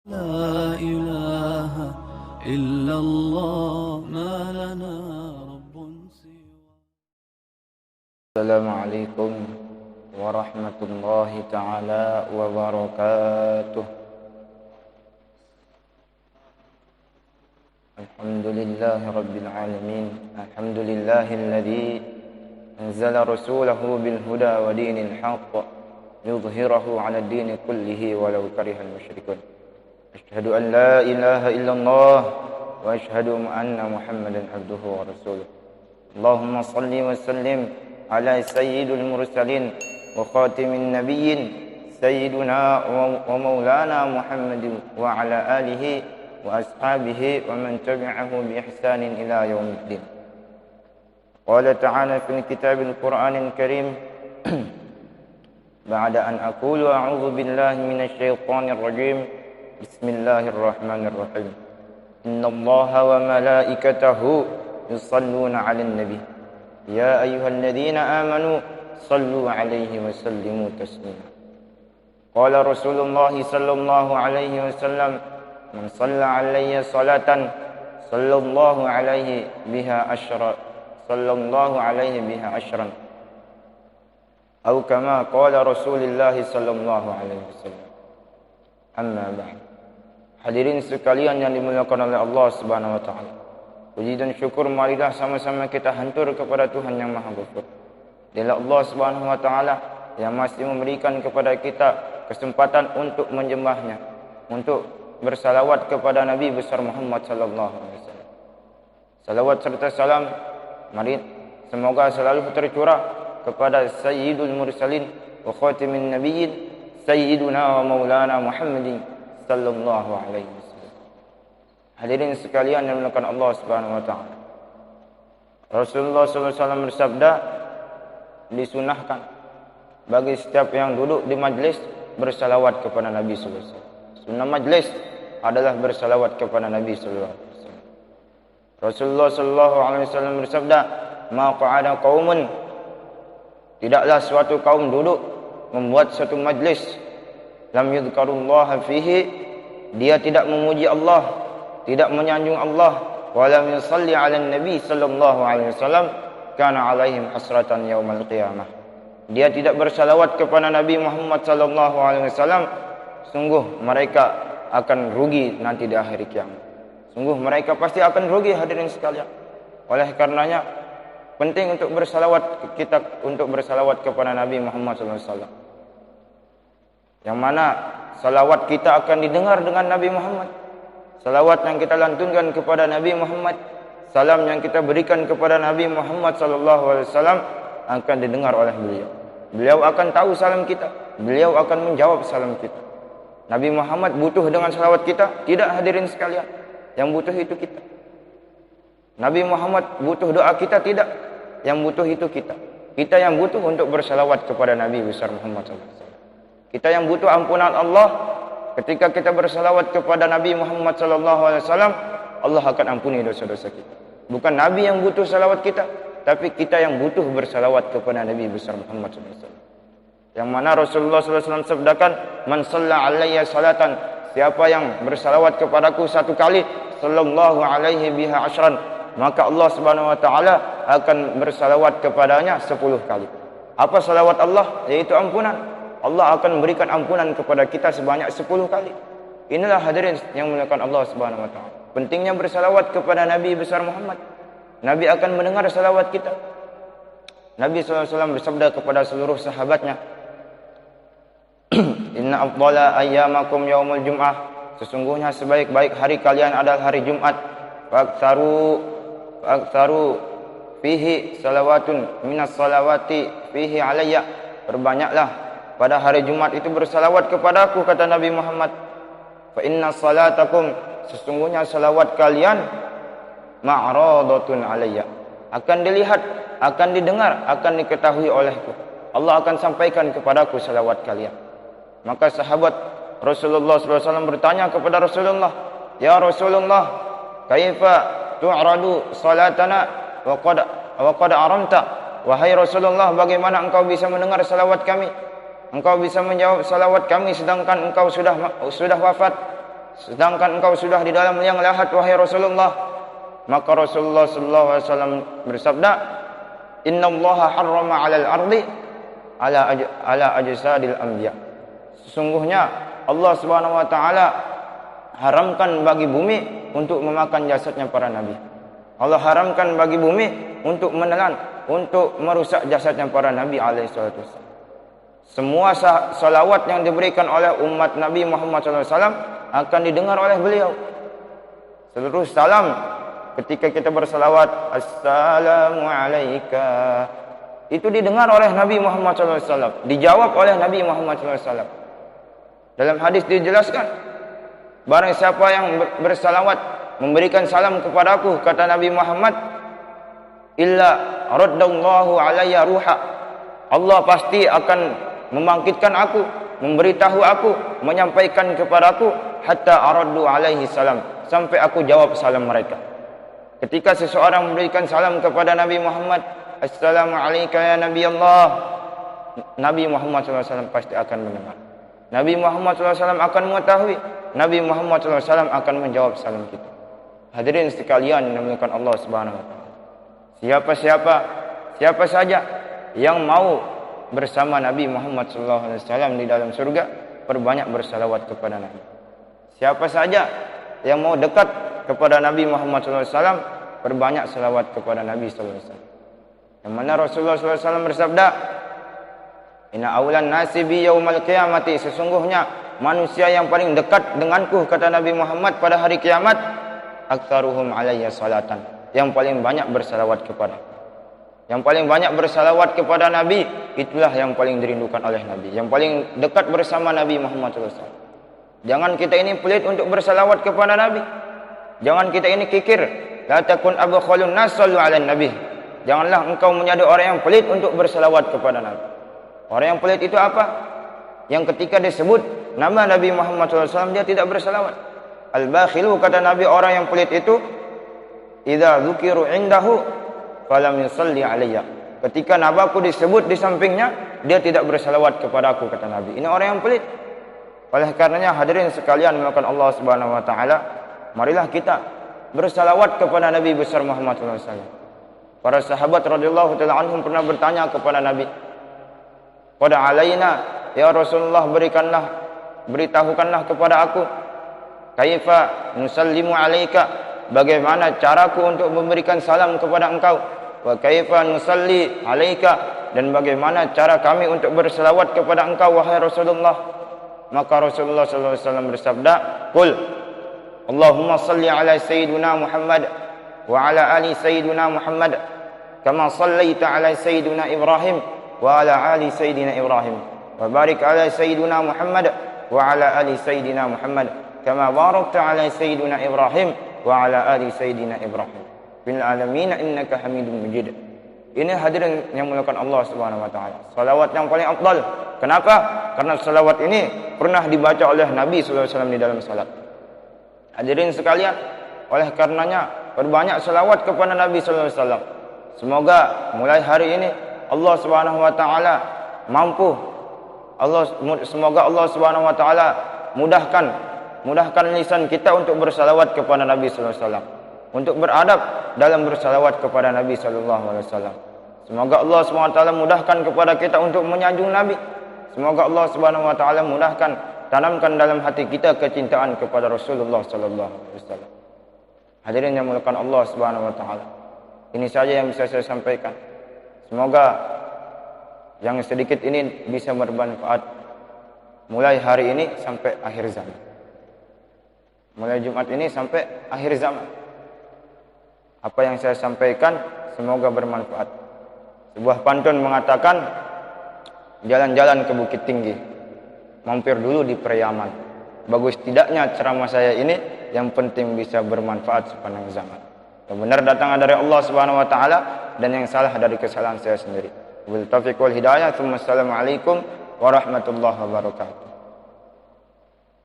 لا إله إلا الله ما لنا رب سوى. السلام عليكم ورحمة الله تعالى وبركاته. الحمد لله رب العالمين. الحمد لله الذي أنزل رسوله بالهدى ودين الحق يظهره على الدين كله ولو كره المشركون. أشهد أن لا إله إلا الله وأشهد أن محمدا عبده ورسوله. اللهم صل وسلم على سيد المرسلين وخاتم النبيين سيدنا ومولانا محمد وعلى آله وأصحابه ومن تبعه بإحسان إلى يوم الدين. قال تعالى في الكتاب القرآن الكريم بعد أن أقول أعوذ بالله من الشيطان الرجيم بسم الله الرحمن الرحيم إن الله وملائكته يصلون على النبي يا أيها الذين آمنوا صلوا عليه وسلموا تسليما. قال رسول الله صلى الله عليه وسلم من صلى علي صلاة صلى الله عليه بها عشرا صلى الله عليه بها عشرا أو كما قال رسول الله صلى الله عليه وسلم. Amma ba'd. Hadirin sekalian yang dimuliakan oleh Allah Subhanahu wa taala. Puji dan syukur marilah sama-sama kita hantur kepada Tuhan yang Maha Ghafur. Dialah Allah Subhanahu wa taala yang masih memberikan kepada kita kesempatan untuk menyembahnya, untuk bersalawat kepada Nabi besar Muhammad sallallahu alaihi wasallam. Salawat serta salam mari semoga selalu tercurah kepada Sayyidul Mursalin wa Khatimin Nabiyyin Sayyiduna wa Maulana Muhammadin sallallahu alaihi wasallam. Hadirin sekalian yang dimuliakan Allah Subhanahu wa taala. Rasulullah sallallahu alaihi wasallam bersabda, disunahkan bagi setiap yang duduk di majlis bersalawat kepada Nabi sallallahu alaihi wasallam. Sunnah majlis adalah bersalawat kepada Nabi sallallahu alaihi wasallam. Rasulullah sallallahu alaihi wasallam bersabda, "Ma qa'ada qaumun", tidaklah suatu kaum duduk membuat satu majlis, lam yudhkarullaha fihi, dia tidak memuji Allah, tidak menyanjung Allah, wa lam yusalli 'alan nabi sallallahu alaihi wasallam, kana 'alaihim hasratan yaumal qiyamah. Dia tidak bersalawat kepada Nabi Muhammad sallallahu alaihi wasallam, sungguh mereka akan rugi nanti di akhir kiamat. Sungguh mereka pasti akan rugi, hadirin sekalian. Oleh karenanya penting untuk bersalawat kepada Nabi Muhammad sallallahu alaihi wasallam. Yang mana salawat kita akan didengar dengan Nabi Muhammad. Salawat yang kita lantunkan kepada Nabi Muhammad, salam yang kita berikan kepada Nabi Muhammad sallallahu alaihi wasallam akan didengar oleh beliau. Beliau akan tahu salam kita, beliau akan menjawab salam kita. Nabi Muhammad butuh dengan salawat kita? Tidak, hadirin sekalian. Yang butuh itu kita. Nabi Muhammad butuh doa kita? Tidak. Yang butuh itu kita. Kita yang butuh untuk bersalawat kepada Nabi besar Muhammad sallallahu alaihi wasallam. Kita yang butuh ampunan Allah ketika kita bersalawat kepada Nabi Muhammad sallallahu alaihi wasallam, Allah akan ampuni dosa-dosa kita. Bukan Nabi yang butuh salawat kita, tapi kita yang butuh bersalawat kepada Nabi besar Muhammad sallallahu alaihi wasallam. Yang mana Rasulullah sallallahu alaihi wasallam sabdakan, "Man shalla alayya salatan", siapa yang bersalawat kepadaku satu kali, sallallahu alaihi biha asyran, maka Allah Subhanahu wa taala akan bersalawat kepadanya 10 kali. Apa salawat Allah? Yaitu ampunan. Allah akan memberikan ampunan kepada kita sebanyak 10 kali. Inilah hadirin yang memuliakan Allah Subhanahu wa taala. Pentingnya bersalawat kepada Nabi besar Muhammad. Nabi akan mendengar salawat kita. Nabi sallallahu alaihi wasallam bersabda kepada seluruh sahabatnya, "Inna afdhala ayyamakum yaumul jum'ah", sesungguhnya sebaik-baik hari kalian adalah hari Jumat. Fa'aktsaru fihi salawatun minas salawati fihi alayya, perbanyaklah pada hari Jumat itu bersalawat kepadaku, kata Nabi Muhammad. Fa inna salatakum, sesungguhnya salawat kalian, ma'radatun alayya, akan dilihat, akan didengar, akan diketahui olehku. Allah akan sampaikan kepadaku salawat kalian. Maka sahabat Rasulullah SAW bertanya kepada Rasulullah, "Ya Rasulullah, kaifa tu'radu salatana wa qad aramta?" Wahai Rasulullah, bagaimana engkau bisa mendengar salawat kami? Engkau bisa menjawab salawat kami sedangkan engkau sudah wafat. sedangkan engkau sudah di dalam liang lahat wahai Rasulullah. Maka Rasulullah sallallahu alaihi wasallam bersabda, "Innallaha harrama 'alal ardi ala ajsadil anbiya." Sesungguhnya Allah Subhanahu wa taala haramkan bagi bumi untuk memakan jasadnya para nabi. Allah haramkan bagi bumi untuk menelan, untuk merusak jasadnya para nabi alaihi salatu wasallam. Semua salawat yang diberikan oleh umat Nabi Muhammad SAW akan didengar oleh beliau. Seluruh salam ketika kita bersalawat, Assalamu alayka, itu didengar oleh Nabi Muhammad SAW, dijawab oleh Nabi Muhammad SAW. Dalam hadis dijelaskan, barang siapa yang bersalawat, memberikan salam kepadaku, kata Nabi Muhammad, illa raddallahu alayya ruha, Allah pasti akan membangkitkan aku, memberitahu aku, menyampaikan kepadaku, hatta araddu alaihi salam, sampai aku jawab salam mereka. Ketika seseorang memberikan salam kepada Nabi Muhammad, Assalamu alayka ya Nabi Allah, Nabi Muhammad SAW pasti akan mendengar. Nabi Muhammad SAW akan mengetahui, Nabi Muhammad SAW akan menjawab salam kita. Hadirin sekalian yang dimuliakan Allah Subhanahu wa taala. Siapa saja yang mau bersama Nabi Muhammad SAW di dalam surga, perbanyak bersalawat kepada Nabi. Siapa saja yang mau dekat kepada Nabi Muhammad SAW, perbanyak salawat kepada Nabi SAW. Yang mana Rasulullah SAW bersabda, Inna awlan nasi bi yaumal qiyamati, sesungguhnya manusia yang paling dekat denganku, kata Nabi Muhammad, pada hari kiamat, aktsaruhum alayya salatan, yang paling banyak bersalawat kepada. Yang paling banyak bersalawat kepada Nabi, itulah yang paling dirindukan oleh Nabi, yang paling dekat bersama Nabi Muhammad SAW. Jangan kita ini pelit untuk bersalawat kepada Nabi. Jangan kita ini kikir. La takun abkhalun nas sallu ala nabi. Janganlah engkau menjadi orang yang pelit untuk bersalawat kepada Nabi. Orang yang pelit itu apa? Yang ketika disebut nama Nabi Muhammad SAW, dia tidak bersalawat. Al-bakhilu, kata Nabi, orang yang pelit itu, idza dzukiru indahu falam yusalli alayya. Ketika namaku disebut di sampingnya, dia tidak bersalawat kepada aku, kata Nabi. Ini orang yang pelit. Oleh karenanya hadirin sekalian melakukan Allah Subhanahu wa taala, marilah kita bersalawat kepada Nabi besar Muhammad SAW. Para sahabat radhiyallahu taala anhum pernah bertanya kepada Nabi, "Qad alaina ya Rasulullah, beritahukanlah kepada aku, kaifa nusallimu alaika, bagaimana caraku untuk memberikan salam kepada engkau, wa kaifa nusalli alaika, dan bagaimana cara kami untuk berselawat kepada engkau wahai Rasulullah." Maka Rasulullah SAW bersabda, "Qul Allahumma salli ala sayyidina Muhammad wa ala ali sayyidina Muhammad kama sallaita ala sayyidina Ibrahim wa ala ali sayyidina Ibrahim wa barik ala sayyidina Muhammad wa ala ali sayyidina Muhammad kama barakta ala sayyidina Ibrahim wa ala ali sayyidina Ibrahim fil alamin innaka Hamidum Majid." Ini hadirin yang dimuliakan Allah Subhanahu wa taala, salawat yang paling afdal. Kenapa? Karena salawat ini pernah dibaca oleh Nabi sallallahu alaihi wasallam di dalam salat. Hadirin sekalian, oleh karenanya perbanyak salawat kepada Nabi sallallahu alaihi wasallam. Semoga mulai hari ini Allah Subhanahu wa taala semoga Allah Subhanahu wa taala mudahkan lisan kita untuk bersalawat kepada Nabi sallallahu alaihi wasallam, untuk beradab dalam bersalawat kepada Nabi sallallahu alaihi wasallam. Semoga Allah Subhanahu wa taala mudahkan kepada kita untuk menyanjung Nabi. Semoga Allah Subhanahu wa taala mudahkan, tanamkan dalam hati kita kecintaan kepada Rasulullah sallallahu alaihi wasallam. Hadirin yang dimuliakan Allah Subhanahu wa taala, ini saja yang bisa saya sampaikan. Semoga yang sedikit ini bisa bermanfaat mulai hari ini sampai akhir zaman. Mulai Jumat ini sampai akhir zaman. Apa yang saya sampaikan semoga bermanfaat. Sebuah pantun mengatakan, jalan-jalan ke Bukit Tinggi, mampir dulu di Periaman. Bagus tidaknya ceramah saya ini, yang penting bisa bermanfaat sepanjang zaman. Yang benar datang dari Allah Subhanahu wa taala, dan yang salah dari kesalahan saya sendiri. Wabil taufiq wal hidayah. Assalamualaikum warahmatullahi wabarakatuh.